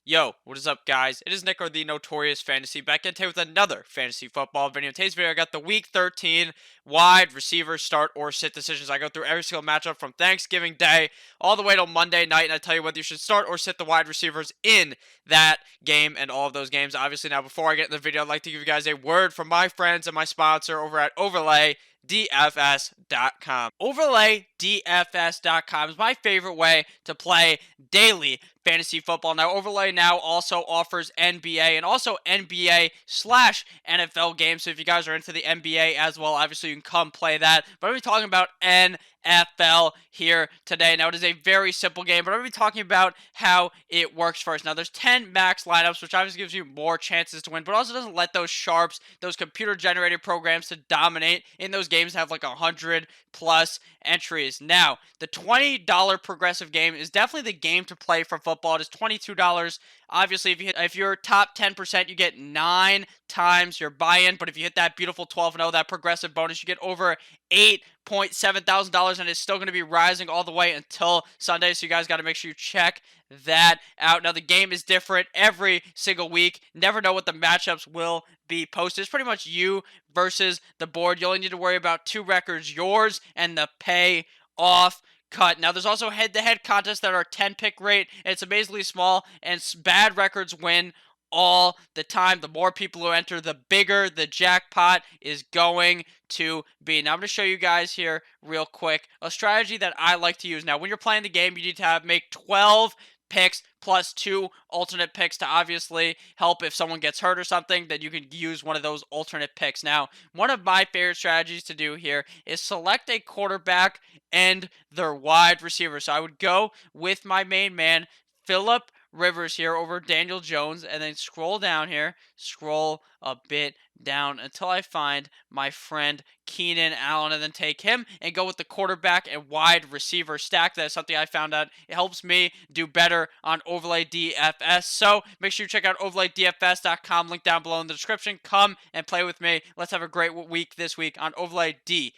Yo, what is up, guys? It is Nick, or the Notorious Fantasy, back in today with another fantasy football video. In today's video, I got the Week 13 wide receiver start or sit decisions. I go through every single matchup from Thanksgiving Day all the way till Monday night, and I tell you whether you should start or sit the wide receivers in that game and all of those games. Obviously, now before I get in the video, I'd like to give you guys a word from my friends and my sponsor over at OverlayDFS.com. OverlayDFS.com is my favorite way to play daily fantasy football. Now, Overlay now also offers NBA and also NBA/NFL games. So if you guys are into the NBA as well, obviously you can come play that. But I'm talking about NFL here today. Now, it is a very simple game, but I'm going to be talking about how it works first. Now, there's 10 max lineups, which obviously gives you more chances to win, but also doesn't let those sharps, those computer-generated programs to dominate in those games, have like 100 plus entries. Now, the $20 progressive game is definitely the game to play for football. It is $22. Obviously, if you're top 10%, you get 9 times your buy-in. But if you hit that beautiful 12-0, that progressive bonus, you get over $8,700, and it's still going to be rising all the way until Sunday. So you guys got to make sure you check that out. Now, the game is different every single week. Never know what the matchups will be posted. It's pretty much you versus the board. You only need to worry about 2 records, yours and the payoff cut. Now, there's also head-to-head contests that are 10-pick rate, and it's amazingly small, and bad records win all the time. The more people who enter, the bigger the jackpot is going to be. Now, I'm going to show you guys here real quick a strategy that I like to use. Now, when you're playing the game, you need to make 12 picks plus 2 alternate picks to obviously help if someone gets hurt or something, that you can use one of those alternate picks. Now, one of my favorite strategies to do here is select a quarterback and their wide receiver. So I would go with my main man, Philip Rivers, here over Daniel Jones, and then scroll down here, scroll a bit down until I find my friend Keenan Allen, and then take him and go with the quarterback and wide receiver stack. That's something I found out. It helps me do better on Overlay DFS. So make sure you check out OverlayDFS.com, link down below in the description. Come and play with me. Let's have a great week this week on Overlay DFS.com.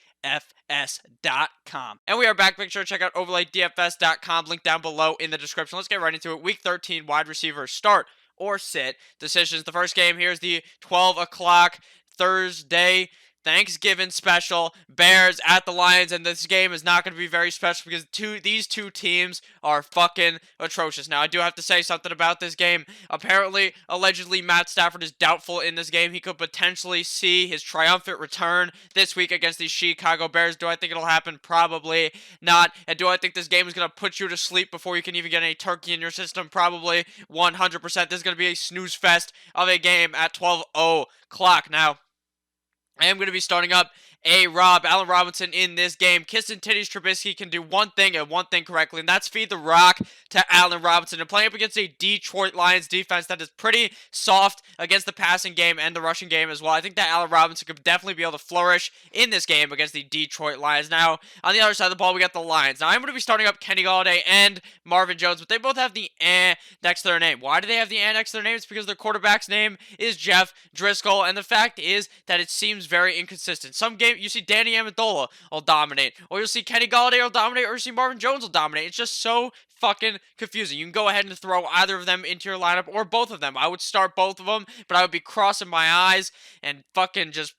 And we are back. Make sure to check out OverlayDFS.com, link down below in the description. Let's get right into it. Week 13 wide receiver start or sit decisions. The first game here is the 12 o'clock Thursday Thanksgiving special, Bears at the Lions, and this game is not going to be very special because these two teams are fucking atrocious. Now, I do have to say something about this game. Apparently, allegedly, Matt Stafford is doubtful in this game. He could potentially see his triumphant return this week against the Chicago Bears. Do I think it'll happen? Probably not. And do I think this game is going to put you to sleep before you can even get any turkey in your system? Probably 100%. This is going to be a snooze fest of a game at 12 o'clock. Now, I am going to be starting up Allen Robinson in this game. Kissing Titties Trubisky can do one thing and one thing correctly, and that's feed the rock to Allen Robinson. And playing up against a Detroit Lions defense that is pretty soft against the passing game and the rushing game as well, I think that Allen Robinson could definitely be able to flourish in this game against the Detroit Lions. Now, on the other side of the ball, we got the Lions. Now, I'm going to be starting up Kenny Golladay and Marvin Jones, but they both have the next to their name. Why do they have the next to their name? It's because their quarterback's name is Jeff Driscoll, and the fact is that it seems very inconsistent. Some game you see Danny Amendola will dominate, or you'll see Kenny Golladay will dominate, or you see Marvin Jones will dominate. It's just so fucking confusing. You can go ahead and throw either of them into your lineup or both of them. I would start both of them, but I would be crossing my eyes and fucking just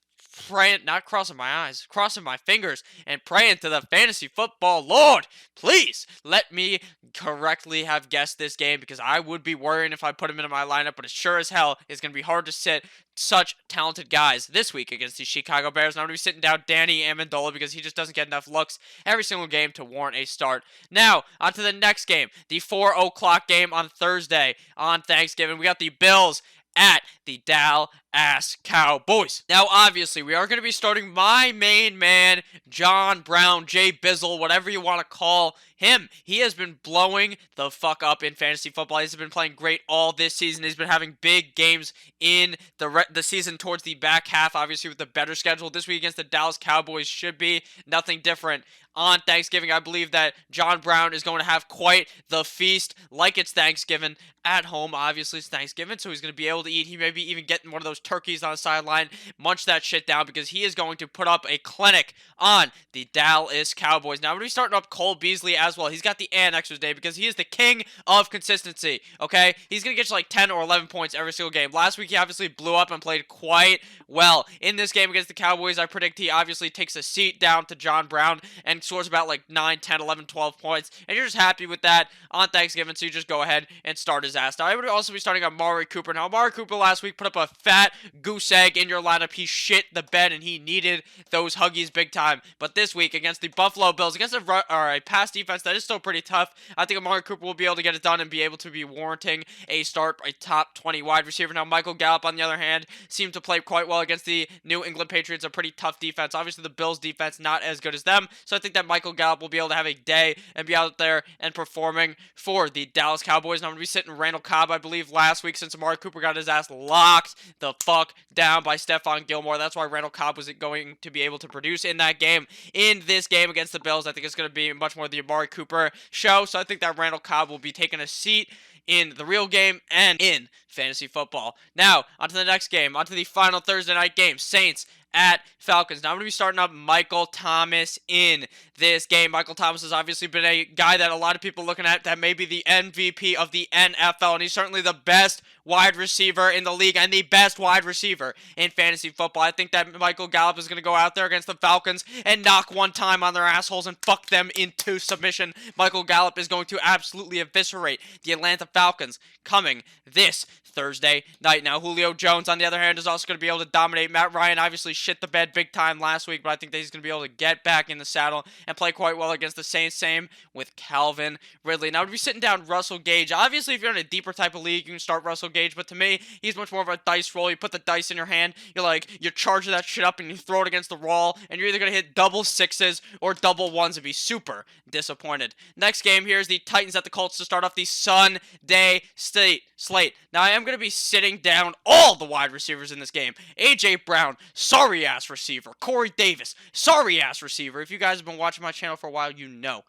praying, not crossing my eyes, crossing my fingers and praying to the fantasy football Lord, please let me correctly have guessed this game, because I would be worrying if I put him into my lineup, but it sure as hell is going to be hard to sit such talented guys this week against the Chicago Bears. And I'm going to be sitting down Danny Amendola because he just doesn't get enough looks every single game to warrant a start. Now, on to the next game, the 4 o'clock game on Thursday on Thanksgiving. We got the Bills at the Dallas Cowboys. Now, obviously, we are going to be starting my main man, John Brown, Jay Bizzle, whatever you want to call him. He has been blowing the fuck up in fantasy football. He's been playing great all this season. He's been having big games in the season towards the back half, obviously with the better schedule. This week against the Dallas Cowboys should be nothing different. On Thanksgiving, I believe that John Brown is going to have quite the feast, like it's Thanksgiving at home. Obviously, it's Thanksgiving, so he's going to be able to eat. He may be even getting one of those turkeys on the sideline, munch that shit down because he is going to put up a clinic on the Dallas Cowboys. Now, I'm going to be starting up Cole Beasley as well. He's got the and extras day because he is the king of consistency, okay? He's going to get you like 10 or 11 points every single game. Last week, he obviously blew up and played quite well. In this game against the Cowboys, I predict he obviously takes a seat down to John Brown and scores about like 9, 10, 11, 12 points. And you're just happy with that on Thanksgiving, so you just go ahead and start his ass. Now, I would also be starting Amari Cooper. Now, Amari Cooper last week put up a fat goose egg in your lineup. He shit the bed, and he needed those huggies big time. But this week, against the Buffalo Bills, against a pass defense that is still pretty tough, I think Amari Cooper will be able to get it done and be able to be warranting a start, a top 20 wide receiver. Now, Michael Gallup, on the other hand, seemed to play quite well against the New England Patriots, a pretty tough defense. Obviously, the Bills' defense not as good as them, so I think that Michael Gallup will be able to have a day and be out there and performing for the Dallas Cowboys. Now, I'm going to be sitting Randall Cobb, I believe, last week since Amari Cooper got his ass locked the fuck down by Stephon Gilmore. That's why Randall Cobb was going to be able to produce in that game. In this game against the Bills, I think it's going to be much more the Amari Cooper show, so I think that Randall Cobb will be taking a seat in the real game and in fantasy football. Now, on to the next game, on to the final Thursday night game, Saints at Falcons. Now I'm going to be starting up Michael Thomas in this game. Michael Thomas has obviously been a guy that a lot of people are looking at that may be the MVP of the NFL, and he's certainly the best wide receiver in the league and the best wide receiver in fantasy football. I think that Michael Gallup is going to go out there against the Falcons and knock one time on their assholes and fuck them into submission. Michael Gallup is going to absolutely eviscerate the Atlanta Falcons coming this Thursday night. Now, Julio Jones, on the other hand, is also going to be able to dominate. Matt Ryan obviously shit the bed big time last week, but I think that he's going to be able to get back in the saddle and play quite well against the Saints. Same with Calvin Ridley. Now, we'd be sitting down Russell Gage. Obviously, if you're in a deeper type of league, you can start Russell Gage, but to me, he's much more of a dice roll. You put the dice in your hand, you charge that shit up and you throw it against the wall, and you're either going to hit double sixes or double ones and be super disappointed. Next game here is the Titans at the Colts to start off the Sunday slate. Now, I am going to be sitting down all the wide receivers in this game. A.J. Brown, sorry-ass receiver. Corey Davis, sorry-ass receiver. If you guys have been watching my channel for a while, you know.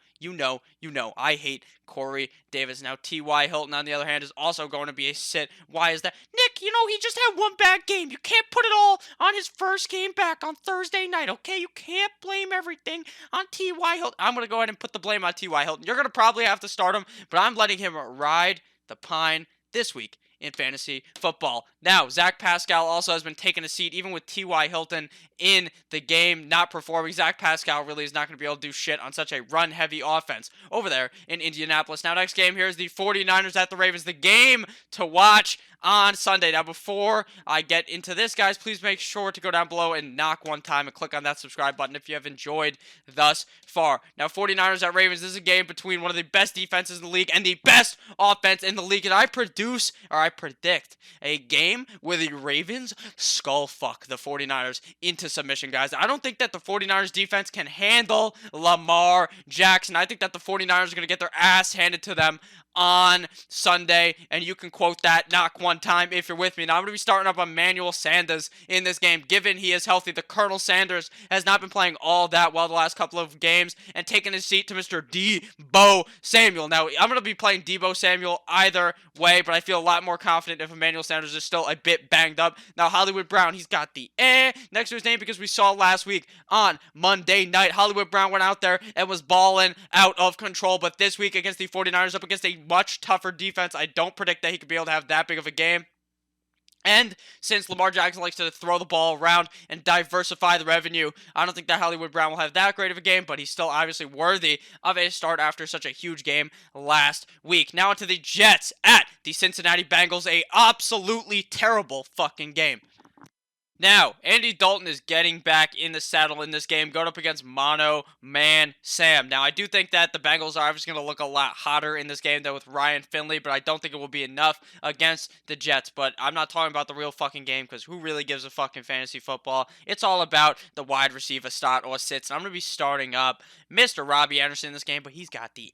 I hate Corey Davis. Now, T.Y. Hilton, on the other hand, is also going to be a sit. Why is that? Nick, he just had one bad game. You can't put it all on his first game back on Thursday night, okay? You can't blame everything on T.Y. Hilton. I'm going to go ahead and put the blame on T.Y. Hilton. You're going to probably have to start him, but I'm letting him ride the pine this week in fantasy football. Now, Zach Pascal also has been taking a seat, even with T.Y. Hilton in the game not performing. Zach Pascal really is not going to be able to do shit on such a run-heavy offense over there in Indianapolis. Now, next game here is the 49ers at the Ravens, the game to watch on Sunday. Now, before I get into this, guys, please make sure to go down below and knock one time and click on that subscribe button if you have enjoyed thus far. Now, 49ers at Ravens, this is a game between one of the best defenses in the league and the best offense in the league, and I predict a game where the Ravens skull fuck the 49ers into submission, guys. I don't think that the 49ers defense can handle Lamar Jackson. I think that the 49ers are going to get their ass handed to them on Sunday, and you can quote that knock one time if you're with me. Now, I'm going to be starting up Emmanuel Sanders in this game, given he is healthy. The Colonel Sanders has not been playing all that well the last couple of games and taking his seat to Mr. Debo Samuel. Now, I'm going to be playing Debo Samuel either way, but I feel a lot more confident if Emmanuel Sanders is still a bit banged up. Now, Hollywood Brown, he's got the next to his name because we saw last week on Monday night, Hollywood Brown went out there and was balling out of control, but this week against the 49ers, up against a much tougher defense, I don't predict that he could be able to have that big of a game. And since Lamar Jackson likes to throw the ball around and diversify the revenue, I don't think that Hollywood Brown will have that great of a game, but he's still obviously worthy of a start after such a huge game last week. Now onto the Jets at the Cincinnati Bengals, a absolutely terrible fucking game. Now, Andy Dalton is getting back in the saddle in this game, going up against Mono Man Sam. Now, I do think that the Bengals are obviously going to look a lot hotter in this game than with Ryan Finley, but I don't think it will be enough against the Jets. But I'm not talking about the real fucking game, because who really gives a fucking fantasy football? It's all about the wide receiver start or sits. And I'm going to be starting up Mr. Robbie Anderson in this game, but he's got the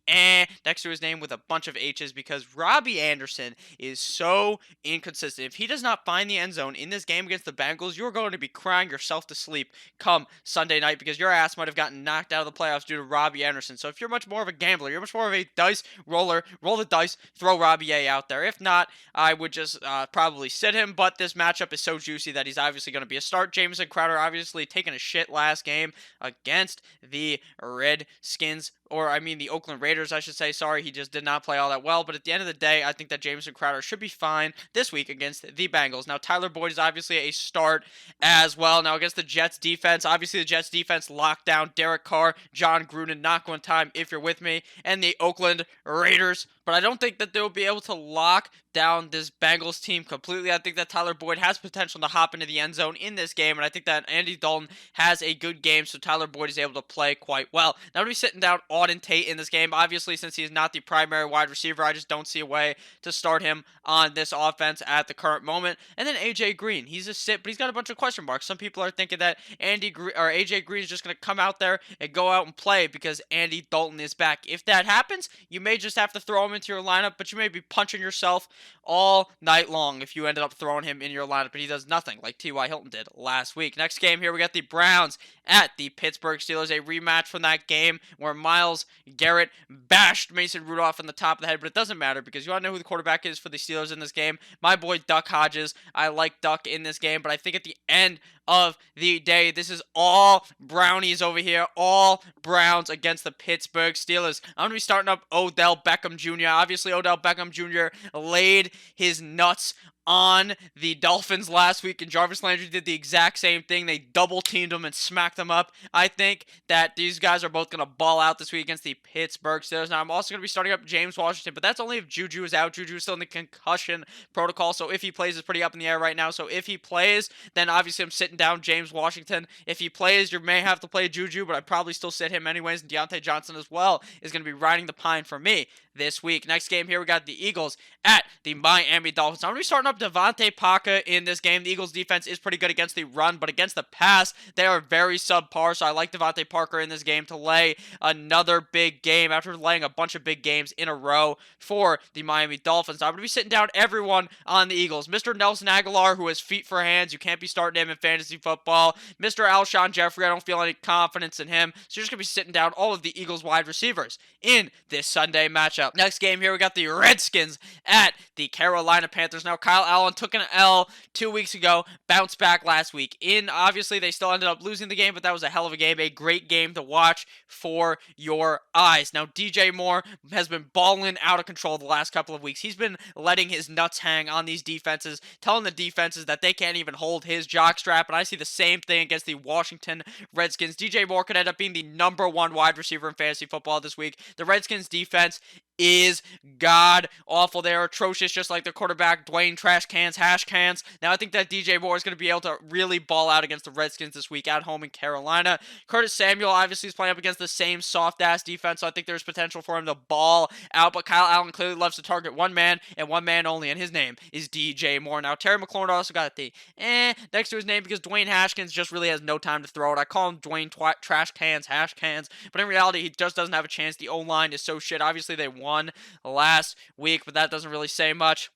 next to his name with a bunch of H's because Robbie Anderson is so inconsistent. If he does not find the end zone in this game against the Bengals, Eagles, you're going to be crying yourself to sleep come Sunday night because your ass might have gotten knocked out of the playoffs due to Robbie Anderson. So if you're much more of a gambler, you're much more of a dice roller, roll the dice, throw Robbie A out there. If not, I would just probably sit him, but this matchup is so juicy that he's obviously going to be a start. Jamison Crowder obviously taking a shit last game against the Redskins, or I mean the Oakland Raiders, I should say. Sorry, he just did not play all that well, but at the end of the day, I think that Jamison Crowder should be fine this week against the Bengals. Now, Tyler Boyd is obviously a start as well. Now, against the Jets defense, obviously the Jets defense locked down Derek Carr, John Gruden, not one time, if you're with me, and the Oakland Raiders, but I don't think that they'll be able to lock down this Bengals team completely. I think that Tyler Boyd has potential to hop into the end zone in this game, and I think that Andy Dalton has a good game, so Tyler Boyd is able to play quite well. Now, I'm going to be sitting down Auden Tate in this game. Obviously, since he is not the primary wide receiver, I just don't see a way to start him on this offense at the current moment. And then AJ Green, he's a sit, but he's got a bunch of question marks. Some people are thinking that AJ Green is just going to come out there and go out and play because Andy Dalton is back. If that happens, you may just have to throw him into your lineup, but you may be punching yourself all night long if you ended up throwing him in your lineup, but he does nothing like T.Y. Hilton did last week. Next game here, we got the Browns at the Pittsburgh Steelers, a rematch from that game where Myles Garrett bashed Mason Rudolph in the top of the head, but it doesn't matter because you want to know who the quarterback is for the Steelers in this game. My boy Duck Hodges. I like Duck in this game, but I think at the end of the day, this is all Brownies over here, all Browns against the Pittsburgh Steelers. I'm going to be starting up Odell Beckham Jr. Obviously, Odell Beckham Jr. laid his nuts on the Dolphins last week, and Jarvis Landry did the exact same thing. They double teamed him and smacked him up. I think that these guys are both going to ball out this week against the Pittsburgh Steelers. Now, I'm also going to be starting up James Washington, but that's only if Juju is out. Juju is still in the concussion protocol, so if he plays, it's pretty up in the air right now. So if he plays, then obviously I'm sitting down James Washington. If he plays, you may have to play Juju, but I'd probably still sit him anyways, and Deontay Johnson as well is going to be riding the pine for me this week. Next game here, we got the Eagles at the Miami Dolphins. I'm going to be starting up Devontae Parker in this game. The Eagles defense is pretty good against the run, but against the pass, they are very subpar, so I like Devontae Parker in this game to lay another big game after laying a bunch of big games in a row for the Miami Dolphins. I'm going to be sitting down everyone on the Eagles. Mr. Nelson Aguilar, who has feet for hands. You can't be starting him in fantasy football. Mr. Alshon Jeffrey, I don't feel any confidence in him, so you're just going to be sitting down all of the Eagles wide receivers in this Sunday matchup. Next game here, we got the Redskins at the Carolina Panthers. Now, Kyle Allen took an L 2 weeks ago, bounced back last week. Obviously, they still ended up losing the game, but that was a hell of a game, a great game to watch for your eyes. Now, DJ Moore has been balling out of control the last couple of weeks. He's been letting his nuts hang on these defenses, telling the defenses that they can't even hold his jockstrap, and I see the same thing against the Washington Redskins. DJ Moore could end up being the #1 wide receiver in fantasy football this week. The Redskins defense is god awful. They're atrocious, just like their quarterback Dwayne Trash Cans Hash Cans. Now I think that DJ Moore is going to be able to really ball out against the Redskins this week at home in Carolina. Curtis Samuel obviously is playing up against the same soft ass defense, so I think there's potential for him to ball out, but Kyle Allen clearly loves to target one man and one man only, and his name is DJ Moore. Now Terry McLaurin also got the next to his name because Dwayne Hashkins just really has no time to throw it. I call him Dwayne Trash Cans Hash Cans, but in reality he just doesn't have a chance. The O-line is so shit. Obviously they won last week, but that doesn't really say much.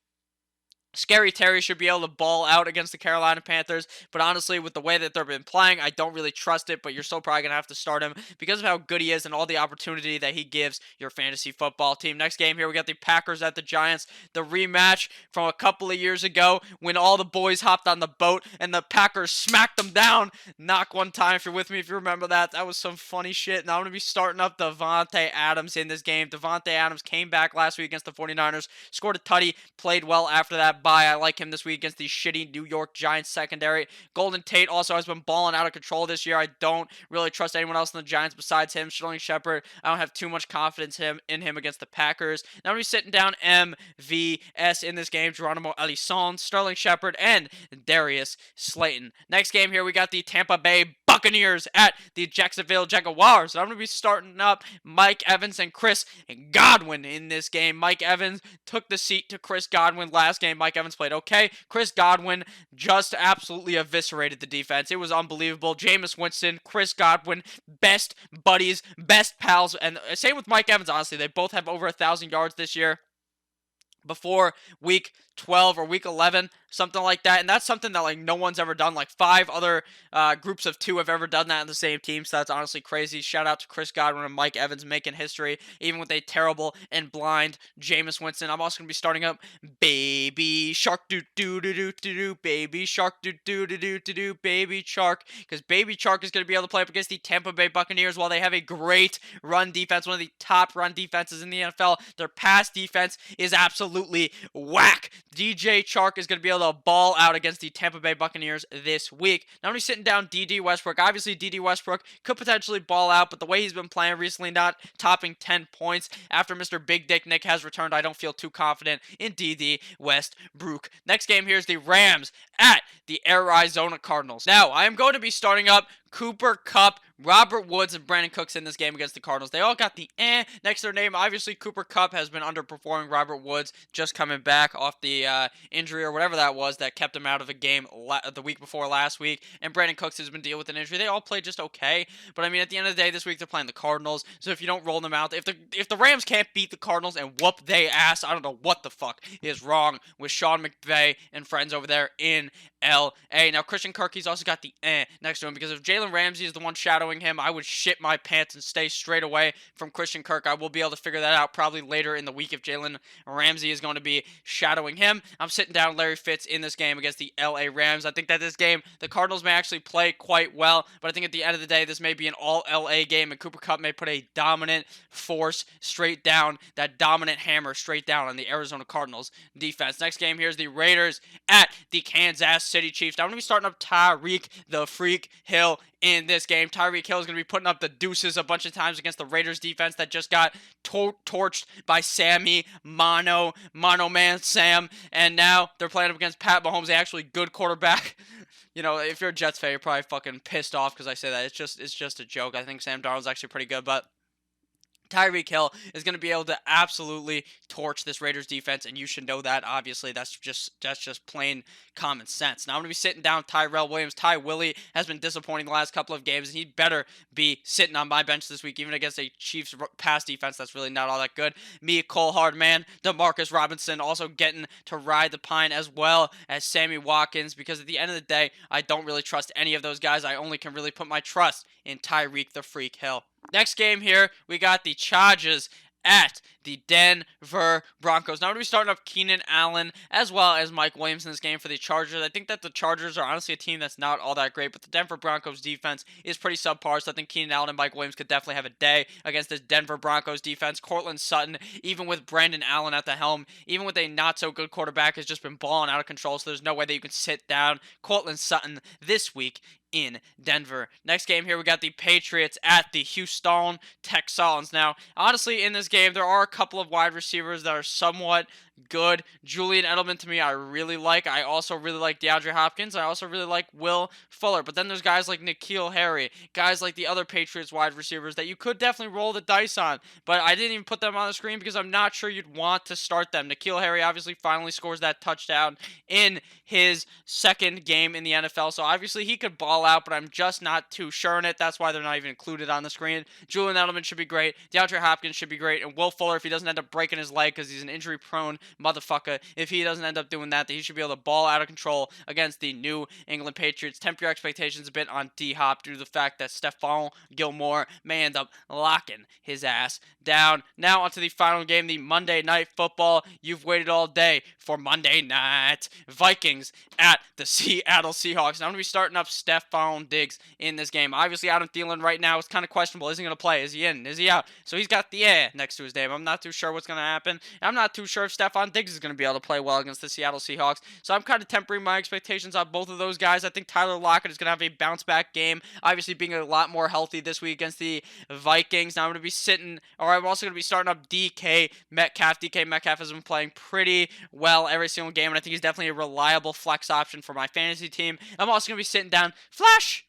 Scary Terry should be able to ball out against the Carolina Panthers, but honestly, with the way that they've been playing, I don't really trust it, but you're still probably going to have to start him because of how good he is and all the opportunity that he gives your fantasy football team. Next game here, we got the Packers at the Giants, the rematch from a couple of years ago when all the boys hopped on the boat and the Packers smacked them down. Knock one time if you're with me, if you remember that. That was some funny shit. Now I'm going to be starting up Davante Adams in this game. Davante Adams came back last week against the 49ers, scored a tutty, played well after that. I like him this week against the shitty New York Giants secondary. Golden Tate also has been balling out of control this year. I don't really trust anyone else in the Giants besides him. Sterling Shepard, I don't have too much confidence in him against the Packers. Now we're sitting down MVS in this game. Geronimo Allison, Sterling Shepard, and Darius Slayton. Next game here, we got the Tampa Bay Buccaneers at the Jacksonville Jaguars. So I'm going to be starting up Mike Evans and Chris Godwin in this game. Mike Evans took the seat to Chris Godwin last game. Mike Evans played okay. Chris Godwin just absolutely eviscerated the defense. It was unbelievable. Jameis Winston, Chris Godwin, best buddies, best pals. And same with Mike Evans, honestly. They both have over 1,000 yards this year. before week 12 or week 11, something like that. And that's something that like no one's ever done. Like 5 other groups of 2 have ever done that in the same team. So that's honestly crazy. Shout out to Chris Godwin and Mike Evans making history, even with a terrible and blind Jameis Winston. I'm also going to be starting up Baby Shark, do do do do do do, Baby Shark, do do do do do do, Baby Shark, because Baby Shark is going to be able to play up against the Tampa Bay Buccaneers while they have a great run defense, one of the top run defenses in the NFL. Their pass defense is absolutely whack. DJ Chark is going to be able to ball out against the Tampa Bay Buccaneers this week. Now, when he's sitting down D.D. Westbrook, obviously D.D. Westbrook could potentially ball out, but the way he's been playing recently, not topping 10 points after Mr. Big Dick Nick has returned, I don't feel too confident in D.D. Westbrook. Next game here is the Rams at the Arizona Cardinals. Now, I am going to be starting up Cooper Kupp, Robert Woods, and Brandon Cooks in this game against the Cardinals. They all got the next to their name. Obviously, Cooper Kupp has been underperforming. Robert Woods just coming back off the injury or whatever that was that kept him out of the game the week before last week. And Brandon Cooks has been dealing with an injury. They all played just okay. But, I mean, at the end of the day, this week they're playing the Cardinals. So if you don't roll them out, if the Rams can't beat the Cardinals and whoop they ass, I don't know what the fuck is wrong with Sean McVay and friends over there in L.A. Now, Christian Kirk, he's also got the next to him, because if Jalen Ramsey is the one shadowing him, I would shit my pants and stay straight away from Christian Kirk. I will be able to figure that out probably later in the week if Jalen Ramsey is going to be shadowing him. I'm sitting down Larry Fitz in this game against the L.A. Rams. I think that this game, the Cardinals may actually play quite well, but I think at the end of the day, this may be an all L.A. game, and Cooper Kupp may put a dominant force straight down, that dominant hammer straight down on the Arizona Cardinals defense. Next game here is the Raiders at the Kansas City Chiefs. Now, I'm going to be starting up Tyreek the Freak Hill in this game. Tyreek Hill is going to be putting up the deuces a bunch of times against the Raiders defense that just got torched by Sammy Mono Man Sam, and now they're playing up against Pat Mahomes, a actually good quarterback. You know, if you're a Jets fan, you're probably fucking pissed off because I say that. It's just a joke. I think Sam Darnold's actually pretty good, but Tyreek Hill is going to be able to absolutely torch this Raiders defense, and you should know that. Obviously, that's just plain common sense. Now, I'm going to be sitting down Tyrell Williams. Ty Willie has been disappointing the last couple of games, and he better be sitting on my bench this week, even against a Chiefs pass defense that's really not all that good. Me, Cole Hardman, DeMarcus Robinson also getting to ride the pine, as well as Sammy Watkins, because at the end of the day, I don't really trust any of those guys. I only can really put my trust in Tyreek the Freak Hill. Next game here, we got the Chargers at the Denver Broncos. Now, we're going to be starting up Keenan Allen as well as Mike Williams in this game for the Chargers. I think that the Chargers are honestly a team that's not all that great, but the Denver Broncos defense is pretty subpar, so I think Keenan Allen and Mike Williams could definitely have a day against this Denver Broncos defense. Cortland Sutton, even with Brandon Allen at the helm, even with a not-so-good quarterback, has just been balling out of control, so there's no way that you can sit down Cortland Sutton this week in Denver. Next game here, we got the Patriots at the Houston Texans. Now, honestly, in this game, there are a couple of wide receivers that are somewhat good. Julian Edelman, to me, I really like. I also really like DeAndre Hopkins. I also really like Will Fuller. But then there's guys like N'Keal Harry, guys like the other Patriots wide receivers that you could definitely roll the dice on. But I didn't even put them on the screen because I'm not sure you'd want to start them. N'Keal Harry obviously finally scores that touchdown in his second game in the NFL. So obviously he could ball out, but I'm just not too sure in it. That's why they're not even included on the screen. Julian Edelman should be great. DeAndre Hopkins should be great. And Will Fuller, if he doesn't end up breaking his leg because he's an injury-prone motherfucker, if he doesn't end up doing that, then he should be able to ball out of control against the New England Patriots. Temper your expectations a bit on D-Hop due to the fact that Stephon Gilmore may end up locking his ass down. Now onto the final game, the Monday Night Football. You've waited all day for Monday night. Vikings at the Seattle Seahawks. Now I'm going to be starting up Stephon Diggs in this game. Obviously, Adam Thielen right now is kind of questionable. Is he going to play? Is he in? Is he out? So he's got the next to his name. I'm not too sure what's going to happen. I'm not too sure if Stephon Diggs is going to be able to play well against the Seattle Seahawks. So I'm kind of tempering my expectations on both of those guys. I think Tyler Lockett is going to have a bounce-back game, obviously being a lot more healthy this week against the Vikings. Now I'm going to be I'm also going to be starting up DK Metcalf. DK Metcalf has been playing pretty well every single game, and I think he's definitely a reliable flex option for my fantasy team. I'm also going to be sitting down Flash!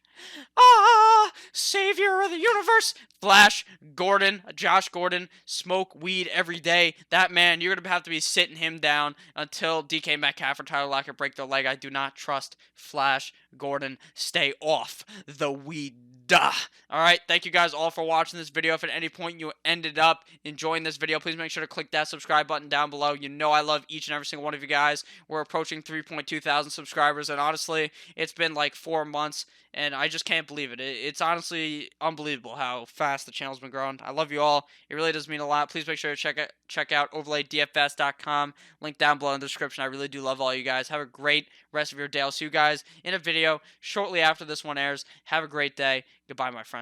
Savior of the universe, Flash Gordon, Josh Gordon, smoke weed every day. That man, you're going to have to be sitting him down until DK Metcalf or Tyler Lockett break their leg. I do not trust Flash Gordon. Stay off the weed Duh. All right. Thank you guys all for watching this video. If at any point you ended up enjoying this video, please make sure to click that subscribe button down below. You know I love each and every single one of you guys. We're approaching 3.2 thousand subscribers, and honestly, it's been like 4 months, and I just can't believe it. It's honestly unbelievable how fast the channel's been growing. I love you all. It really does mean a lot. Please make sure to check out overlaydfs.com. Link down below in the description. I really do love all you guys. Have a great rest of your day. I'll see you guys in a video shortly after this one airs. Have a great day. Goodbye, my friends.